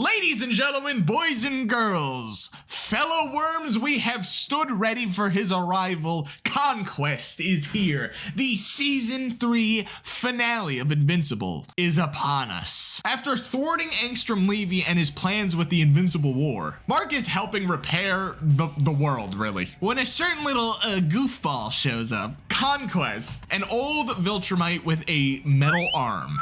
Ladies and gentlemen, boys and girls, fellow worms, we have stood ready for his arrival. Conquest is here. The Season 3 finale of Invincible is upon us. After thwarting Angstrom Levy and his plans with the Invincible War, Mark is helping repair the world, really. When a certain little goofball shows up, Conquest, an old Viltrumite with a metal arm.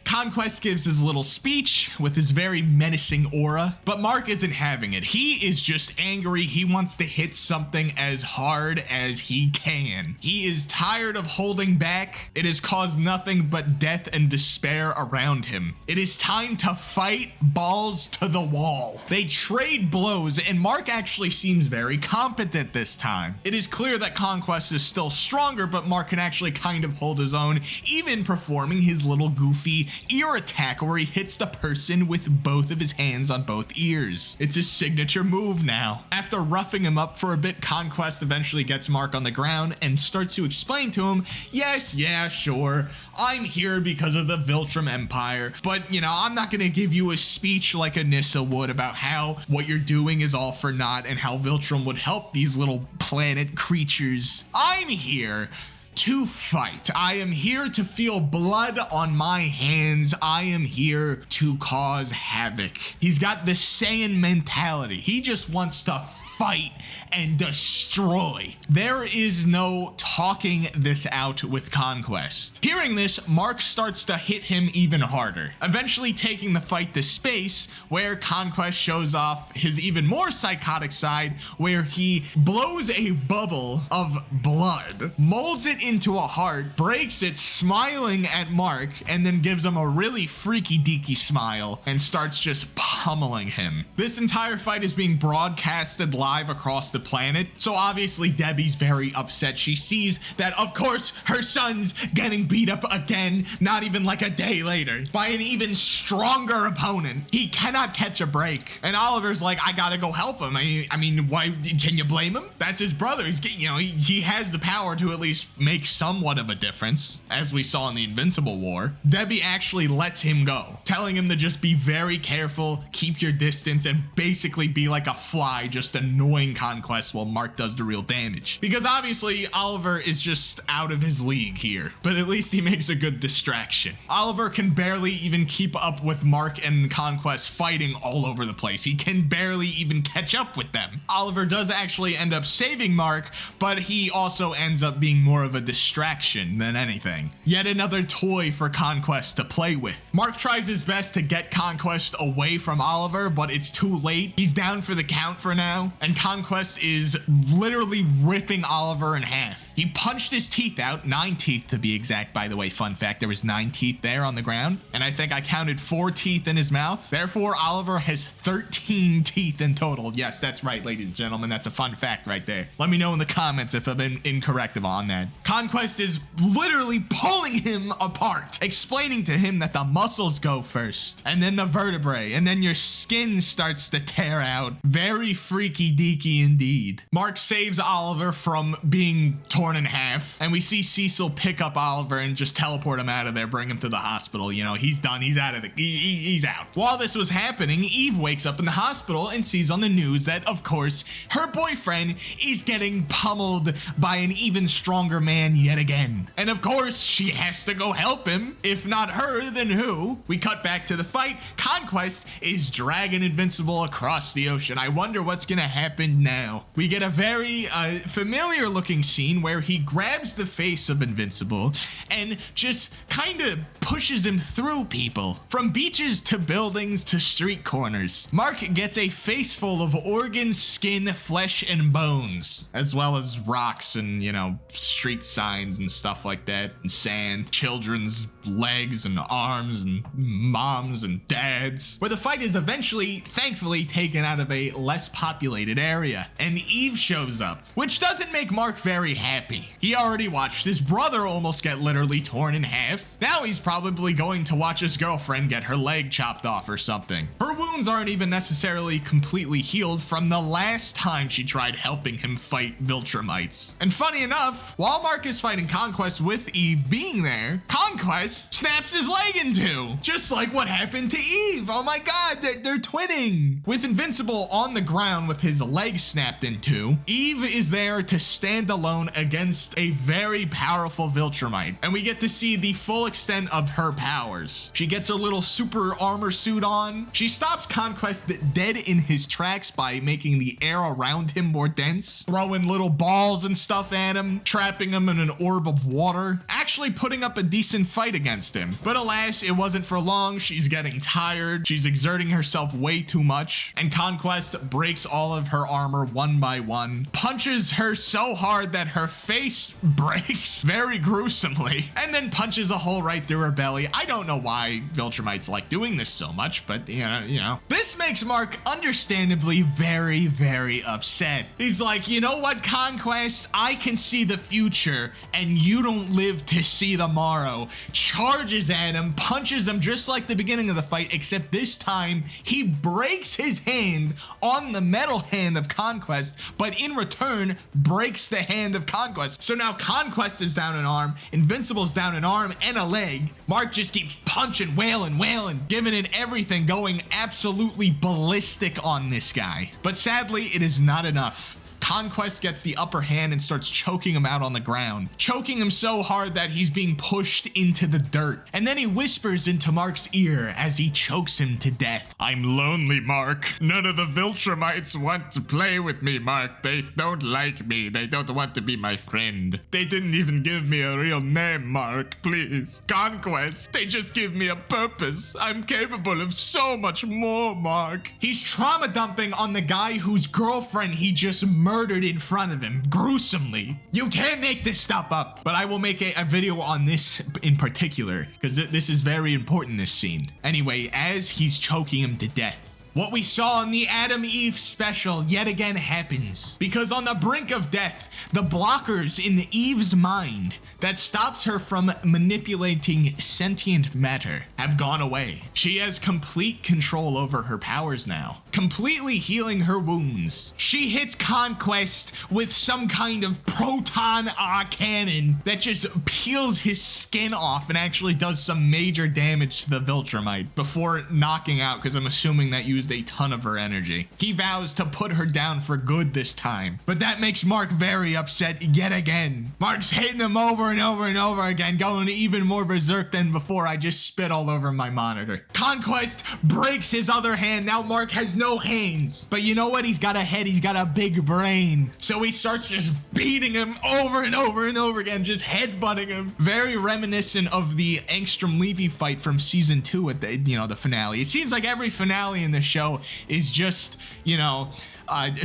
Conquest gives his little speech with his very menacing aura, but Mark isn't having it. He is just angry. He wants to hit something as hard as he can. He is tired of holding back. It has caused nothing but death and despair around him. It is time to fight balls to the wall. They trade blows, and Mark actually seems very competent this time. It is clear that Conquest is still stronger, but Mark can actually kind of hold his own, even performing his little goofy ear attack where he hits the person with both of his hands on both ears. It's his signature move now. After roughing him up for a bit, Conquest eventually gets Mark on the ground and starts to explain to him, yes, yeah, sure, I'm here because of the Viltrum Empire, but you know, I'm not gonna give you a speech like Anissa would about how what you're doing is all for naught and how Viltrum would help these little planet creatures. I'm here to fight. I am here to feel blood on my hands. I am here to cause havoc. He's got the Saiyan mentality. He just wants to fight and destroy. There is no talking this out with Conquest. Hearing this, Mark starts to hit him even harder, eventually taking the fight to space, where Conquest shows off his even more psychotic side, where he blows a bubble of blood, molds it into a heart, breaks it, smiling at Mark, and then gives him a really freaky deaky smile and starts just pummeling him. This entire fight is being broadcasted live across the planet, so obviously Debbie's very upset. She sees that, of course, her son's getting beat up again, not even like a day later, by an even stronger opponent. He cannot catch a break, and Oliver's like, I gotta go help him. I mean, why can you blame him? That's his brother. He's, you know, he has the power to at least make somewhat of a difference, as we saw in the Invincible War. Debbie actually lets him go, telling him to just be very careful, keep your distance, and basically be like a fly, just annoying Conquest while Mark does the real damage. Because obviously Oliver is just out of his league here, but at least he makes a good distraction. Oliver can barely even keep up with Mark and Conquest fighting all over the place. He can barely even catch up with them. Oliver does actually end up saving Mark, but he also ends up being more of a distraction than anything. Yet another toy for Conquest to play with. Mark tries his best to get Conquest away from Oliver, but it's too late. He's down for the count for now, and Conquest is literally ripping Oliver in half. He punched his teeth out, 9 teeth to be exact, by the way. Fun fact, there was 9 teeth there on the ground, and I think I counted 4 teeth in his mouth. Therefore, Oliver has 13 teeth in total. Yes, that's right, ladies and gentlemen. That's a fun fact right there. Let me know in the comments if I've been incorrect on that. Conquest is literally pulling him apart, explaining to him that the muscles go first, and then the vertebrae, and then your skin starts to tear out. Very freaky deaky indeed. Mark saves Oliver from being torn in half, and we see Cecil pick up Oliver and just teleport him out of there, bring him to the hospital. You know, he's done. He's out of the... He's out. While this was happening, Eve wakes up in the hospital and sees on the news that, of course, her boyfriend is getting pummeled by an even stronger man yet again. And of course, she has to go help him. If not her, then who? We cut back to the fight. Conquest is dragging Invincible across the ocean. I wonder what's gonna happen now. We get a very familiar looking scene where he grabs the face of Invincible and just kind of pushes him through people, from beaches to buildings to street corners. Mark gets a face full of organs, skin, flesh, and bones, as well as rocks and, you know, street signs and stuff like that, and sand, children's legs and arms and moms and dads, where the fight is eventually, thankfully, taken out of a less populated area, and Eve shows up, which doesn't make Mark very happy. He already watched his brother almost get literally torn in half. Now he's probably going to watch his girlfriend get her leg chopped off or something. Her wound wounds aren't even necessarily completely healed from the last time she tried helping him fight Viltrumites. And funny enough, while Mark is fighting Conquest with Eve being there, Conquest snaps his leg in two, just like what happened to Eve. Oh my god, they're twinning. With Invincible on the ground with his leg snapped in two, Eve is there to stand alone against a very powerful Viltrumite, and we get to see the full extent of her powers. She gets her little super armor suit on. She stops Conquest dead in his tracks by making the air around him more dense, throwing little balls and stuff at him, trapping him in an orb of water, actually putting up a decent fight against him. But alas, it wasn't for long. She's getting tired. She's exerting herself way too much, and Conquest breaks all of her armor one by one, punches her so hard that her face breaks very gruesomely, and then punches a hole right through her belly. I don't know why Viltrumites like doing this so much, but you know. This makes Mark understandably very, very upset. He's like, you know what, Conquest? I can see the future, and you don't live to see tomorrow. Charges at him, punches him just like the beginning of the fight, except this time he breaks his hand on the metal hand of Conquest, but in return breaks the hand of Conquest. So now Conquest is down an arm, Invincible's down an arm and a leg. Mark just keeps punching, wailing, giving it everything, going absolutely ballistic on this guy. But sadly, it is not enough. Conquest gets the upper hand and starts choking him out on the ground, choking him so hard that he's being pushed into the dirt. And then he whispers into Mark's ear as he chokes him to death. I'm lonely, Mark. None of the Viltrumites want to play with me, Mark. They don't like me. They don't want to be my friend. They didn't even give me a real name, Mark. Please. Conquest. They just give me a purpose. I'm capable of so much more, Mark. He's trauma dumping on the guy whose girlfriend he just murdered in front of him, gruesomely. You can't make this stuff up. But I will make a video on this in particular, because this is very important, this scene. Anyway, as he's choking him to death, what we saw in the Adam Eve special yet again happens. Because on the brink of death, the blockers in Eve's mind that stops her from manipulating sentient matter have gone away. She has complete control over her powers now, completely healing her wounds. She hits Conquest with some kind of proton cannon that just peels his skin off and actually does some major damage to the Viltrumite before knocking out, because I'm assuming that used a ton of her energy. He vows to put her down for good this time, but that makes Mark very upset yet again. Mark's hitting him over and over and over again, going even more berserk than before. I just spit all over my monitor. Conquest breaks his other hand. Now Mark has no hands, but you know what? He's got a head. He's got a big brain. So he starts just beating him over and over and over again, just headbutting him. Very reminiscent of the Angstrom Levy fight from season 2 at the, the finale. It seems like every finale in the show is just,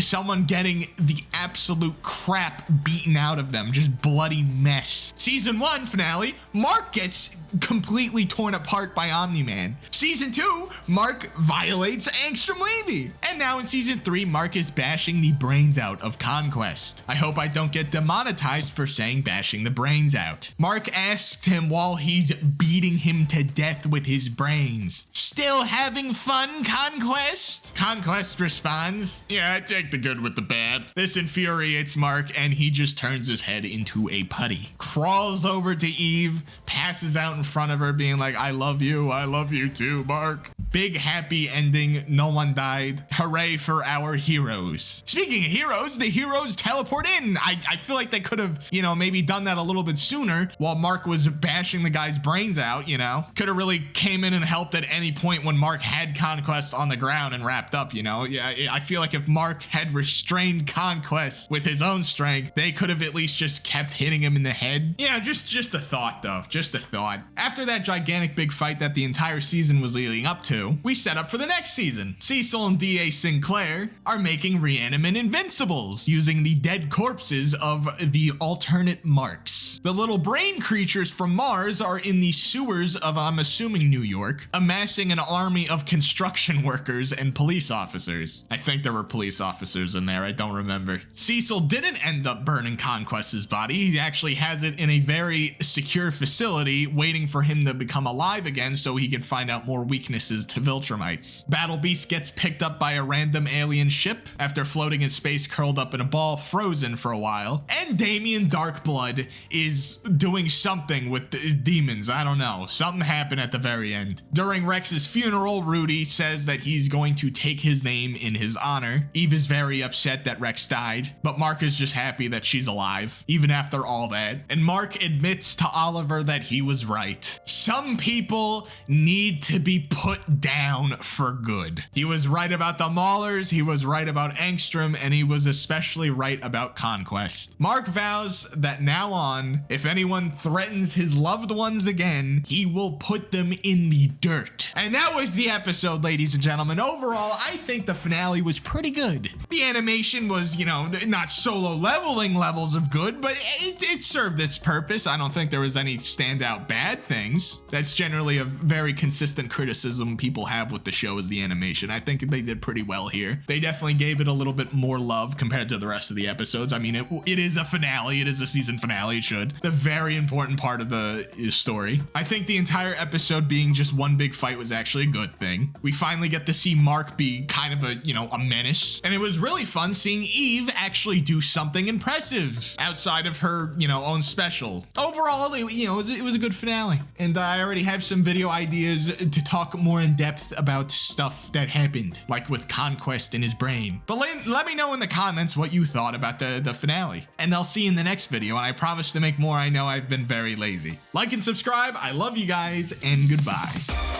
someone getting the absolute crap beaten out of them, just bloody mess. Season 1 finale, Mark gets completely torn apart by Omni-Man. Season 2, Mark violates Angstrom Levy. And now in season 3, Mark is bashing the brains out of Conquest. I hope I don't get demonetized for saying bashing the brains out. Mark asked him while he's beating him to death with his brains, "Still having fun, Conquest?" Conquest responds, "Yeah, I take the good with the bad." This infuriates Mark, and he just turns his head into a putty, crawls over to Eve, passes out in front of her being like, I love you too, Mark." Big happy ending, no one died. Hooray for our heroes. Speaking of heroes, the heroes teleport in. I feel like they could have, maybe done that a little bit sooner while Mark was bashing the guy's brains out, Could have really came in and helped at any point when Mark had Conquest on the ground and wrapped up, Yeah, I feel like if Mark had restrained Conquest with his own strength, they could have at least just kept hitting him in the head. Yeah, just a thought though, just a thought. After that gigantic big fight that the entire season was leading up to, we set up for the next season. Cecil and D.A. Sinclair are making reanimate Invincibles using the dead corpses of the alternate Marks. The little brain creatures from Mars are in the sewers of, I'm assuming, New York, amassing an army of construction workers and police officers. I think there were police space officers in there. I don't remember. Cecil didn't end up burning Conquest's body. He actually has it in a very secure facility waiting for him to become alive again so he can find out more weaknesses to Viltrumites. Battle Beast gets picked up by a random alien ship after floating in space curled up in a ball, frozen for a while. And Damien Darkblood is doing something with the demons. I don't know. Something happened at the very end. During Rex's funeral, Rudy says that he's going to take his name in his honor. Eve is very upset that Rex died, but Mark is just happy that she's alive, even after all that. And Mark admits to Oliver that he was right. Some people need to be put down for good. He was right about the Maulers, he was right about Angstrom, and he was especially right about Conquest. Mark vows that now on, if anyone threatens his loved ones again, he will put them in the dirt. And that was the episode, ladies and gentlemen. Overall, I think the finale was pretty good. The animation was, you know, not solo leveling levels of good, but it served its purpose. I don't think there was any standout bad things. That's generally a very consistent criticism people have with the show, is the animation. I think they did pretty well here. They definitely gave it a little bit more love compared to the rest of the episodes. I mean, it is a finale. It is a season finale. It should. The very important part of the story. I think the entire episode being just one big fight was actually a good thing. We finally get to see Mark be kind of a menace. And it was really fun seeing Eve actually do something impressive outside of her, own special. Overall, it was a good finale. And I already have some video ideas to talk more in depth about stuff that happened, like with Conquest in his brain. But let me know in the comments what you thought about the finale. And I'll see you in the next video, and I promise to make more. I know I've been very lazy. Like and subscribe. I love you guys, and goodbye.